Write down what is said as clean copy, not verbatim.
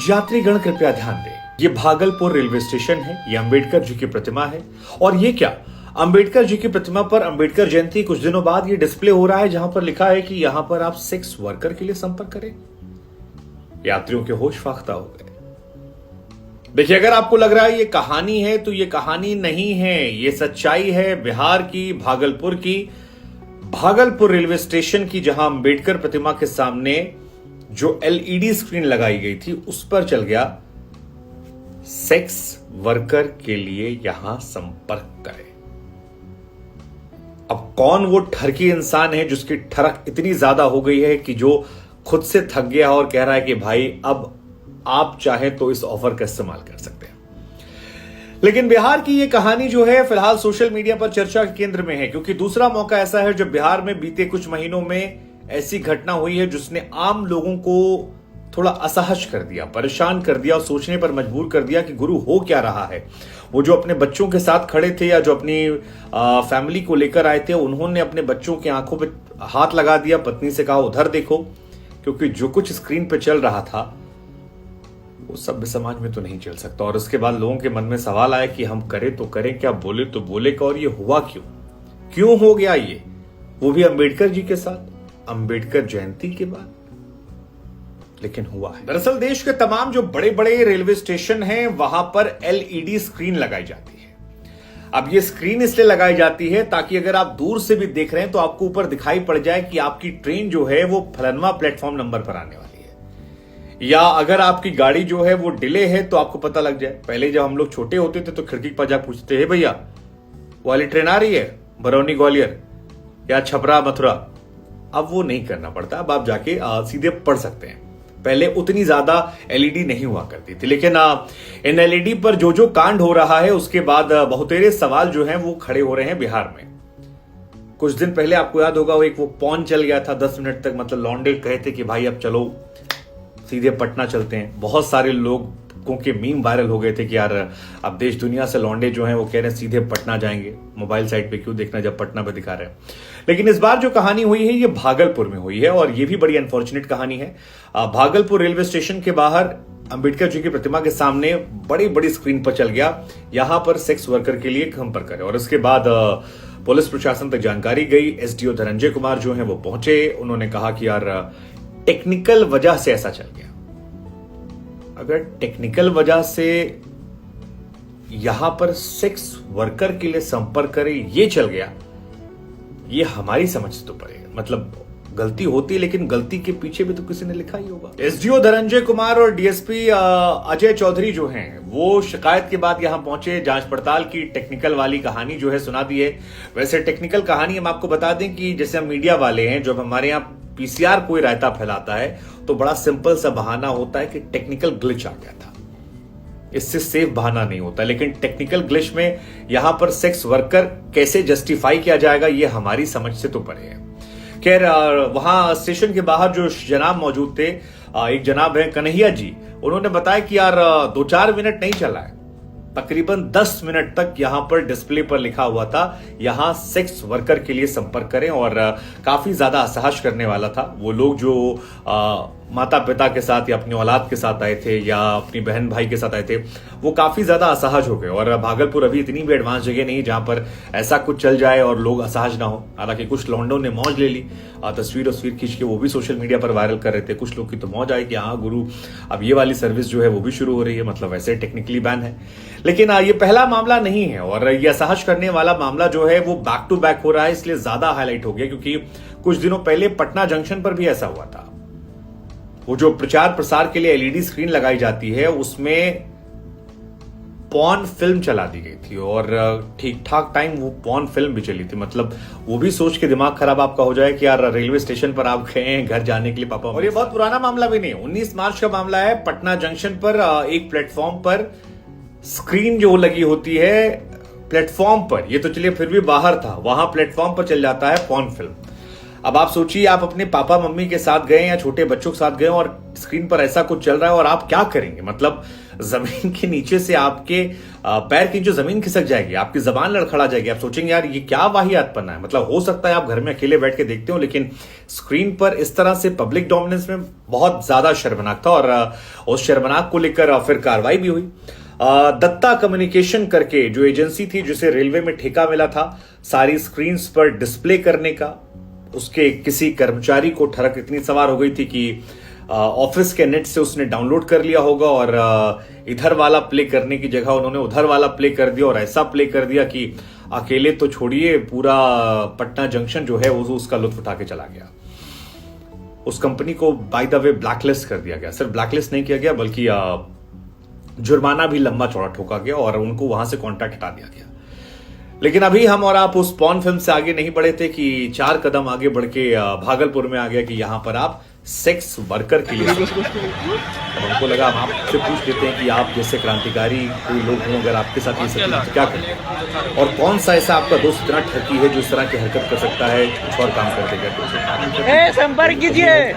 यात्रीगण कृपया ध्यान दें, ये भागलपुर रेलवे स्टेशन है, ये अंबेडकर जी की प्रतिमा है। और ये क्या, अंबेडकर जी की प्रतिमा पर अंबेडकर जयंती कुछ दिनों बाद ये डिस्प्ले हो रहा है, जहां पर लिखा है कि यहां पर आप सेक्स वर्कर के लिए संपर्क करें। यात्रियों के होश फाख्ता हो गए। देखिए, अगर आपको लग रहा है ये कहानी है, तो ये कहानी नहीं है, ये सच्चाई है बिहार की, भागलपुर की। भागलपुर रेलवे स्टेशन की, जहां अंबेडकर प्रतिमा के सामने जो एलईडी स्क्रीन लगाई गई थी, उस पर चल गया सेक्स वर्कर के लिए यहां संपर्क करें। अब कौन वो ठरकी इंसान है जिसकी ठरक इतनी ज्यादा हो गई है कि जो खुद से थक गया और कह रहा है कि भाई अब आप चाहें तो इस ऑफर का इस्तेमाल कर सकते हैं। लेकिन बिहार की ये कहानी जो है फिलहाल सोशल मीडिया पर चर्चा के केंद्र में है, क्योंकि दूसरा मौका ऐसा है जब बिहार में बीते कुछ महीनों में ऐसी घटना हुई है जिसने आम लोगों को थोड़ा असहज कर दिया, परेशान कर दिया और सोचने पर मजबूर कर दिया कि गुरु हो क्या रहा है। वो जो अपने बच्चों के साथ खड़े थे या जो अपनी फैमिली को लेकर आए थे, उन्होंने अपने बच्चों की आंखों पे हाथ लगा दिया, पत्नी से कहा उधर देखो, क्योंकि जो कुछ स्क्रीन पे चल रहा था वो सभ्य समाज में तो नहीं चल सकता। और उसके बाद लोगों के मन में सवाल आया कि हम करें तो करें क्या, बोले तो बोले क्या, और ये हुआ क्यों हो गया ये, वो भी अंबेडकर जी के साथ, अंबेडकर जयंती के बाद। लेकिन हुआ है। दरअसल देश के तमाम जो बड़े बड़े रेलवे स्टेशन हैं, वहां पर एलईडी स्क्रीन लगाई जाती है। अब ये स्क्रीन इसलिए लगाई जाती है ताकि अगर आप दूर से भी देख रहे हैं तो आपको ऊपर दिखाई पड़ जाए कि आपकी ट्रेन जो है वो फलानवा प्लेटफॉर्म नंबर पर आने वाली है, या अगर आपकी गाड़ी जो है वो डिले है तो आपको पता लग जाए। पहले जब हम लोग छोटे होते थे तो खिड़की पर जा पूछते हैं, भैया वो वाली ट्रेन आ रही है बरौनी ग्वालियर या छपरा मथुरा। अब वो नहीं करना पड़ता, अब आप जाके सीधे पढ़ सकते हैं। पहले उतनी ज्यादा एलईडी नहीं हुआ करती थी, लेकिन इन एलईडी पर जो जो कांड हो रहा है उसके बाद बहुतेरे सवाल जो हैं वो खड़े हो रहे हैं बिहार में। कुछ दिन पहले आपको याद होगा वो एक वो पॉन चल गया था 10 मिनट तक, मतलब लौंडे कहे थे कि भाई अब चलो सीधे पटना चलते हैं। बहुत सारे लोगों के मीम वायरल हो गए थे कि यार अब देश दुनिया से लौंडे जो हैं वो कह रहे हैं सीधे पटना जाएंगे, मोबाइल साइट पे क्यों देखना जब पटना पे दिखा रहे हैं। लेकिन इस बार जो कहानी हुई है ये भागलपुर में हुई है, और ये भी बड़ी अनफॉर्चुनेट कहानी है। भागलपुर रेलवे स्टेशन के बाहर अंबेडकर जी की प्रतिमा के सामने बड़ी बड़ी स्क्रीन पर चल गया, यहां पर सेक्स वर्कर के लिए संपर्क करें। और इसके बाद पुलिस प्रशासन तक जानकारी गई। एसडीओ धनंजय कुमार जो है वो पहुंचे, उन्होंने कहा कि यार टेक्निकल वजह से ऐसा चल गया। अगर टेक्निकल वजह से यहां पर सेक्स वर्कर के लिए संपर्क करें ये चल गया, ये हमारी समझ से तो पड़ेगा। मतलब गलती होती है, लेकिन गलती के पीछे भी तो किसी ने लिखा ही होगा। एसडीओ धनंजय कुमार और डीएसपी अजय चौधरी जो हैं वो शिकायत के बाद यहां पहुंचे, जांच पड़ताल की, टेक्निकल वाली कहानी जो है सुना दी है। वैसे टेक्निकल कहानी हम आपको बता दें कि जैसे हम मीडिया वाले हैं, जब हमारे यहाँ पीसीआर कोई रायता फैलाता है तो बड़ा सिंपल सा बहाना होता है कि टेक्निकल ग्लिच आ गया था। इससे सेफ बहाना नहीं होता, लेकिन टेक्निकल ग्लिच में यहां पर सेक्स वर्कर कैसे जस्टिफाई किया जाएगा ये हमारी समझ से तो परे है। खैर, वहां स्टेशन के बाहर जो जनाब मौजूद थे, एक जनाब है कन्हैया जी, उन्होंने बताया कि यार 2-4 मिनट नहीं चला है, तकरीबन 10 मिनट तक यहां पर डिस्प्ले पर लिखा हुआ था यहां सेक्स वर्कर के लिए संपर्क करें। और काफी ज्यादा असहज करने वाला था। वो लोग जो माता पिता के साथ या अपनी औलाद के साथ आए थे या अपनी बहन भाई के साथ आए थे, वो काफी ज्यादा असहज हो गए। और भागलपुर अभी इतनी भी एडवांस जगह नहीं जहां पर ऐसा कुछ चल जाए और लोग असहज ना हो। हालांकि कुछ लौंडों ने मौज ले ली, तस्वीर खींच के वो भी सोशल मीडिया पर वायरल कर रहे थे। कुछ लोग की तो मौज आई कि हाँ गुरु अब ये वाली सर्विस जो है वो भी शुरू हो रही है, मतलब वैसे टेक्निकली बैन है। लेकिन ये पहला मामला नहीं है, और ये असहज करने वाला मामला जो है वो बैक टू बैक हो रहा है, इसलिए ज्यादा हाईलाइट हो गया। क्योंकि कुछ दिनों पहले पटना जंक्शन पर भी ऐसा हुआ था। वो जो प्रचार प्रसार के लिए एलईडी स्क्रीन लगाई जाती है उसमें पॉर्न फिल्म चला दी गई थी, और ठीक ठाक टाइम वो पॉर्न फिल्म भी चली थी। मतलब वो भी सोच के दिमाग खराब आपका हो जाए कि यार रेलवे स्टेशन पर आप गए हैं घर जाने के लिए पापा। और ये बहुत पुराना मामला भी नहीं है, 19 मार्च का मामला है। पटना जंक्शन पर एक प्लेटफॉर्म पर स्क्रीन जो लगी होती है प्लेटफॉर्म पर, ये तो चलिए फिर भी बाहर था, वहां प्लेटफॉर्म पर चल जाता है पॉर्न फिल्म। अब आप सोचिए, आप अपने पापा मम्मी के साथ गए या छोटे बच्चों के साथ गए और स्क्रीन पर ऐसा कुछ चल रहा है और आप क्या करेंगे? मतलब जमीन के नीचे से आपके पैर की जो जमीन खिसक जाएगी, आपकी जबान लड़खड़ा जाएगी। आप सोचेंगे यार ये क्या वाहियातपना है। मतलब हो सकता है आप घर में अकेले बैठ के देखते हो, लेकिन स्क्रीन पर इस तरह से पब्लिक डोमिनेंस में बहुत ज्यादा शर्मनाक था। और उस शर्मनाक को लेकर फिर कार्रवाई भी हुई। दत्ता कम्युनिकेशन करके जो एजेंसी थी, जिसे रेलवे में ठेका मिला था सारी स्क्रीन्स पर डिस्प्ले करने का, उसके किसी कर्मचारी को ठरक इतनी सवार हो गई थी कि ऑफिस के नेट से उसने डाउनलोड कर लिया होगा और इधर वाला प्ले करने की जगह उन्होंने उधर वाला प्ले कर दिया और ऐसा प्ले कर दिया कि अकेले तो छोड़िए, पूरा पटना जंक्शन जो है वो उसका लुत्फ उठा के चला गया। उस कंपनी को बाय द वे ब्लैकलिस्ट कर दिया गया। सिर्फ ब्लैकलिस्ट नहीं किया गया बल्कि जुर्माना भी लंबा चौड़ा ठोका गया और उनको वहां से कॉन्ट्रैक्ट हटा दिया गया। लेकिन अभी हम और आप उस पॉर्न फिल्म से आगे नहीं बढ़े थे कि 4 कदम आगे बढ़ के भागलपुर में आ गया कि यहां पर आप सेक्स वर्कर के लिए हमको लगा हम आपसे पूछ लेते हैं कि आप जैसे क्रांतिकारी कोई लोग हों, अगर आपके साथ ये सब तो क्या करें, और कौन सा ऐसा आपका दोस्त इतना ठगी है जो इस तरह की हरकत कर सकता है, कुछ और काम कर देगा। संपर्क कीजिए।